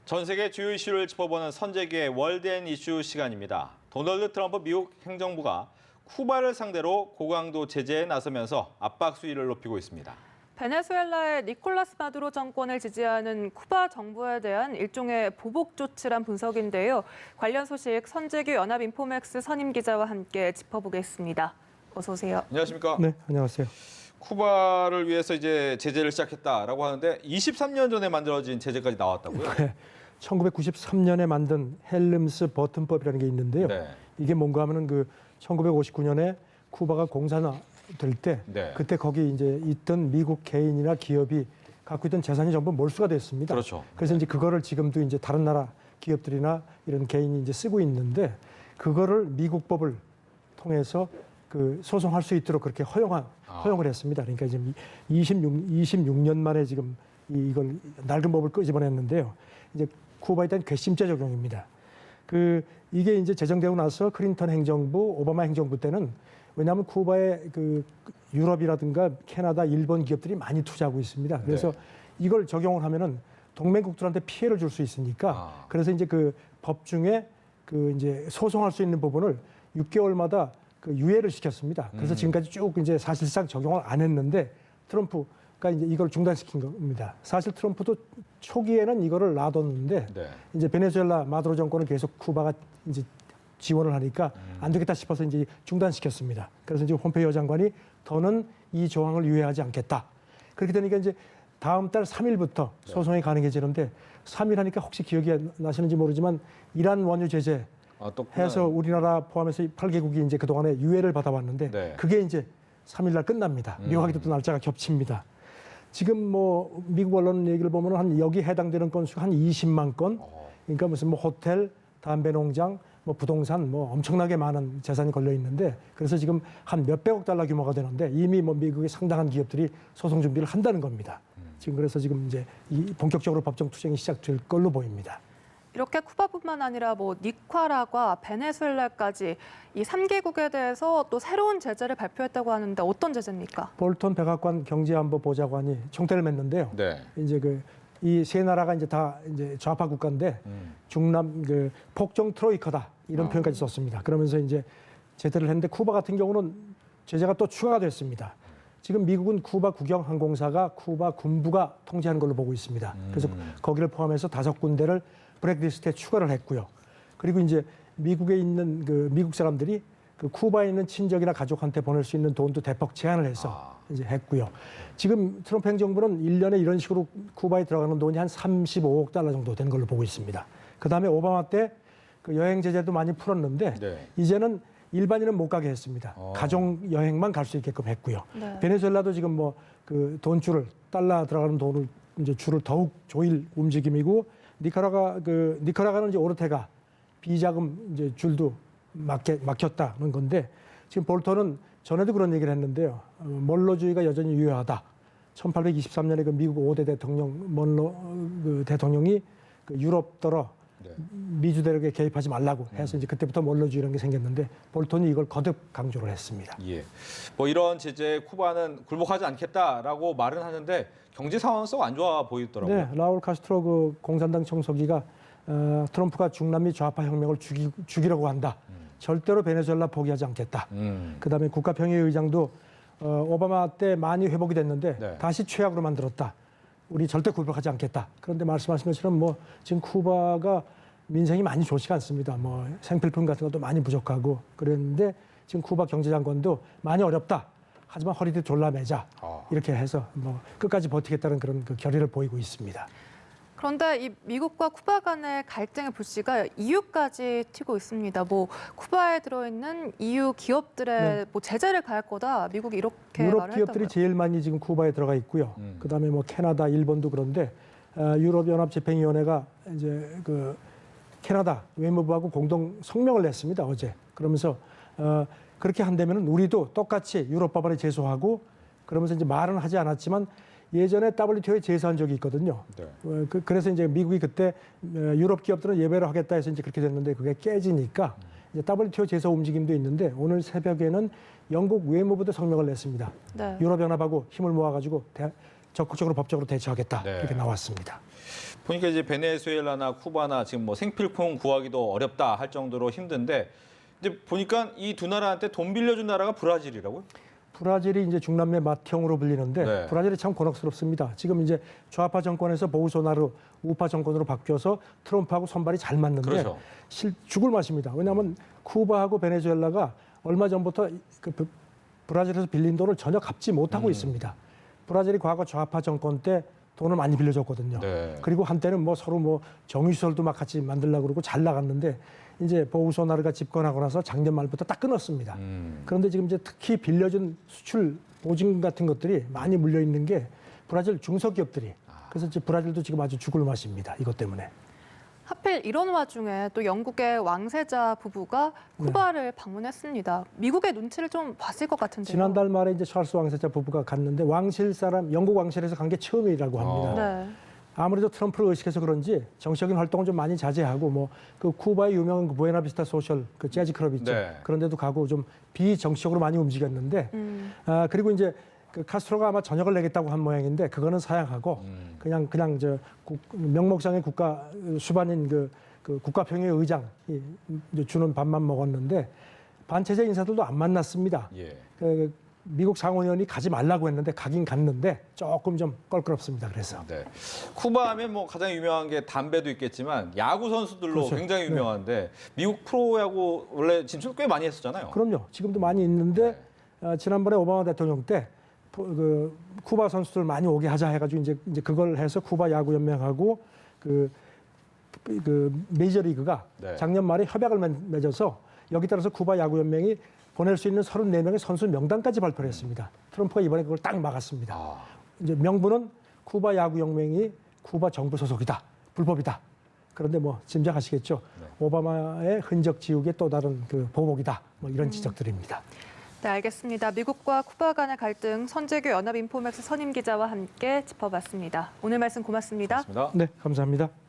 전 세계 주요 이슈를 짚어보는 선재기의 월드 앤 이슈 시간입니다. 도널드 트럼프 미국 행정부가 쿠바를 상대로 고강도 제재에 나서면서 압박 수위를 높이고 있습니다. 베네수엘라의 니콜라스 마두로 정권을 지지하는 쿠바 정부에 대한 일종의 보복 조치란 분석인데요. 관련 소식 선재규 연합인포맥스 선임 기자와 함께 짚어보겠습니다. 어서 오세요. 안녕하십니까? 네, 안녕하세요. 쿠바를 위해서 이제 제재를 시작했다라고 하는데 23년 전에 만들어진 제재까지 나왔다고요? 네, 1993년에 만든 헬름스 버튼법이라는 게 있는데요. 네. 이게 뭔가 하면은 그 1959년에 쿠바가 공산화될 때 네. 그때 거기 이제 있던 미국 개인이나 기업이 갖고 있던 재산이 전부 몰수가 됐습니다. 그렇죠. 그래서 이제 그거를 지금도 이제 다른 나라 기업들이나 이런 개인이 이제 쓰고 있는데 그거를 미국 법을 통해서 그 소송할 수 있도록 그렇게 허용을 했습니다. 그러니까 지금 26년 만에 지금 이걸 낡은 법을 끄집어냈는데요. 이제 쿠바에 대한 괘씸죄 적용입니다. 이게 이제 제정되고 나서 클린턴 행정부, 오바마 행정부 때는 왜냐하면 쿠바에 그 유럽이라든가 캐나다, 일본 기업들이 많이 투자하고 있습니다. 그래서 네. 이걸 적용을 하면은 동맹국들한테 피해를 줄 수 있으니까 그래서 이제 그 법 중에 그 이제 소송할 수 있는 부분을 6개월마다 그 유예를 시켰습니다. 그래서 지금까지 쭉 이제 사실상 적용을 안 했는데 트럼프가 이제 이걸 중단시킨 겁니다. 사실 트럼프도 초기에는 이거를 놔뒀는데 네. 이제 베네수엘라 마두로 정권을 계속 쿠바가 이제 지원을 하니까 안 되겠다 싶어서 이제 중단시켰습니다. 그래서 이제 폼페이오 장관이 더는 이 조항을 유예하지 않겠다. 그렇게 되니까 이제 다음 달 3일부터 소송이 가능해지는데 3일 하니까 혹시 기억이 나시는지 모르지만 이란 원유 제재 해서 우리나라 포함해서 8개국이 이제 그동안에 유예를 받아왔는데 네. 그게 이제 3일 날 끝납니다. 묘하게도 또 날짜가 겹칩니다. 지금 뭐 미국 언론 얘기를 보면 한 여기 해당되는 건수가 한 20만 건. 그러니까 무슨 뭐 호텔, 담배 농장, 뭐 부동산 뭐 엄청나게 많은 재산이 걸려 있는데 그래서 지금 한 몇백억 달러 규모가 되는데 이미 뭐 미국의 상당한 기업들이 소송 준비를 한다는 겁니다. 지금 그래서 지금 이제 본격적으로 법정 투쟁이 시작될 걸로 보입니다. 이렇게 쿠바뿐만 아니라 뭐 니카라과, 베네수엘라까지 이 3개국에 대해서 또 새로운 제재를 발표했다고 하는데 어떤 제재입니까? 볼턴 백악관 경제안보보좌관이 총대를 맸는데요. 네. 이제 이 세 나라가 이제 다 이제 좌파 국가인데 중남 그 폭정 트로이카다 이런 표현까지 썼습니다. 그러면서 이제 제재를 했는데 쿠바 같은 경우는 제재가 또 추가가 됐습니다. 지금 미국은 쿠바 국영항공사가 쿠바 군부가 통제하는 걸로 보고 있습니다. 그래서 거기를 포함해서 5군데를 블랙리스트에 추가를 했고요. 그리고 이제 미국에 있는 그 미국 사람들이 그 쿠바에 있는 친척이나 가족한테 보낼 수 있는 돈도 대폭 제한을 해서 이제 했고요. 지금 트럼프 행정부는 1년에 이런 식으로 쿠바에 들어가는 돈이 한 35억 달러 정도 되는 걸로 보고 있습니다. 그다음에 오바마 때 그 여행 제재도 많이 풀었는데 네. 이제는 일반인은 못 가게 했습니다. 가족 여행만 갈 수 있게끔 했고요. 네. 베네수엘라도 지금 뭐 그 돈줄을 달러 들어가는 돈을 이제 줄을 더욱 조일 움직임이고 니카라과는 이제 오르테가 비자금 이제 줄도 막혔다는 건데 지금 볼턴은 전에도 그런 얘기를 했는데요. 먼로주의가 여전히 유효하다. 1823년에 그 미국 5대 대통령 먼로 그 대통령이 그 유럽더러 미주 대륙에 개입하지 말라고 해서 이제 그때부터 먼로주의라는 게 생겼는데 볼턴이 이걸 거듭 강조를 했습니다. 예. 뭐 이런 제재에 쿠바는 굴복하지 않겠다라고 말은 하는데 경제 상황은 썩 안 좋아 보이더라고요. 네, 라울 카스트로 그 공산당 총서기가 트럼프가 중남미 좌파 혁명을 죽이려고 한다. 절대로 베네수엘라 포기하지 않겠다. 그다음에 국가평의의장도 오바마 때 많이 회복이 됐는데 네. 다시 최악으로 만들었다. 우리 절대 굴복하지 않겠다. 그런데 말씀하신 것처럼 뭐 지금 쿠바가 민생이 많이 좋지가 않습니다. 뭐 생필품 같은 것도 많이 부족하고 그랬는데 지금 쿠바 경제장관도 많이 어렵다. 하지만 허리띠 졸라매자 이렇게 해서 뭐 끝까지 버티겠다는 그런 그 결의를 보이고 있습니다. 그런데 이 미국과 쿠바 간의 갈등의 불씨가 EU까지 튀고 있습니다. 뭐 쿠바에 들어있는 EU 기업들의 뭐 제재를 가할 거다. 미국이 이렇게 유럽 말을 기업들이 했다고요. 제일 많이 지금 쿠바에 들어가 있고요. 그다음에 뭐 캐나다, 일본도 그런데 유럽연합집행위원회가 이제 그 캐나다 외무부하고 공동 성명을 냈습니다 어제. 그러면서 그렇게 한다면은 우리도 똑같이 유럽 법안에 제소하고 그러면서 이제 말은 하지 않았지만 예전에 WTO에 제소한 적이 있거든요. 네. 그래서 이제 미국이 그때 유럽 기업들은 예배를 하겠다 해서 이제 그렇게 됐는데 그게 깨지니까 이제 WTO 제소 움직임도 있는데 오늘 새벽에는 영국 외무부도 성명을 냈습니다. 네. 유럽연합하고 힘을 모아가지고 적극적으로 법적으로 대처하겠다 네. 이렇게 나왔습니다. 보니까 이제 베네수엘라나 쿠바나 지금 뭐 생필품 구하기도 어렵다 할 정도로 힘든데 이제 보니까 이 두 나라한테 돈 빌려준 나라가 브라질이라고요? 브라질이 이제 중남미 맏형으로 불리는데 네. 브라질이 참 곤혹스럽습니다. 지금 이제 좌파 정권에서 보우소나루 우파 정권으로 바뀌어서 트럼프하고 손발이 잘 맞는데 그렇죠. 죽을 맛입니다. 왜냐하면 쿠바하고 베네수엘라가 얼마 전부터 그 브라질에서 빌린 돈을 전혀 갚지 못하고 있습니다. 브라질이 과거 좌파 정권 때 돈을 많이 빌려줬거든요. 네. 그리고 한때는 뭐 서로 뭐 정유시설도 막 같이 만들려고 그러고 잘 나갔는데 이제 보우소나루가 집권하고 나서 작년 말부터 딱 끊었습니다. 그런데 지금 이제 특히 빌려준 수출 보증 같은 것들이 많이 물려 있는 게 브라질 중소기업들이. 그래서 이제 브라질도 지금 아주 죽을 맛입니다. 이것 때문에. 하필 이런 와중에 또 영국의 왕세자 부부가 쿠바를 방문했습니다. 미국의 눈치를 좀 봤을 것 같은데요. 지난달 말에 이제 찰스 왕세자 부부가 갔는데 왕실 사람, 영국 왕실에서 간 게 처음이라고 합니다. 네. 아무래도 트럼프를 의식해서 그런지 정치적인 활동을 좀 많이 자제하고 뭐 그 쿠바의 유명한 부에나비스타 소셜 그 재즈 클럽 있죠. 네. 그런 데도 가고 좀 비정치적으로 많이 움직였는데 그리고 이제 그 카스트로가 아마 전역을 내겠다고 한 모양인데 그거는 사양하고 그냥 저 명목상의 국가 수반인 그 국가평의 의장이 이제 주는 밥만 먹었는데 반체제 인사들도 안 만났습니다. 예. 그 미국 상원의원이 가지 말라고 했는데 가긴 갔는데 조금 좀 껄끄럽습니다. 그래서. 네. 쿠바 하면 뭐 가장 유명한 게 담배도 있겠지만 야구 선수들로 그렇죠. 굉장히 유명한데 미국 프로야구 원래 진출 꽤 많이 했었잖아요. 그럼요. 지금도 많이 있는데 지난번에 오바마 대통령 때 그 쿠바 선수들 많이 오게 하자 해가지고 이제 그걸 해서 쿠바 야구 연맹하고 그 메이저리그가 네. 작년 말에 협약을 맺어서 여기 따라서 쿠바 야구 연맹이 보낼 수 있는 34명의 선수 명단까지 발표를 했습니다. 트럼프가 이번에 그걸 딱 막았습니다. 이제 명분은 쿠바 야구 연맹이 쿠바 정부 소속이다, 불법이다. 그런데 뭐 짐작하시겠죠. 오바마의 흔적 지우기의 또 다른 그 보복이다. 뭐 이런 지적들입니다. 네, 알겠습니다. 미국과 쿠바 간의 갈등 선재규 연합인포맥스 선임 기자와 함께 짚어봤습니다. 오늘 말씀 고맙습니다. 고맙습니다. 네, 감사합니다.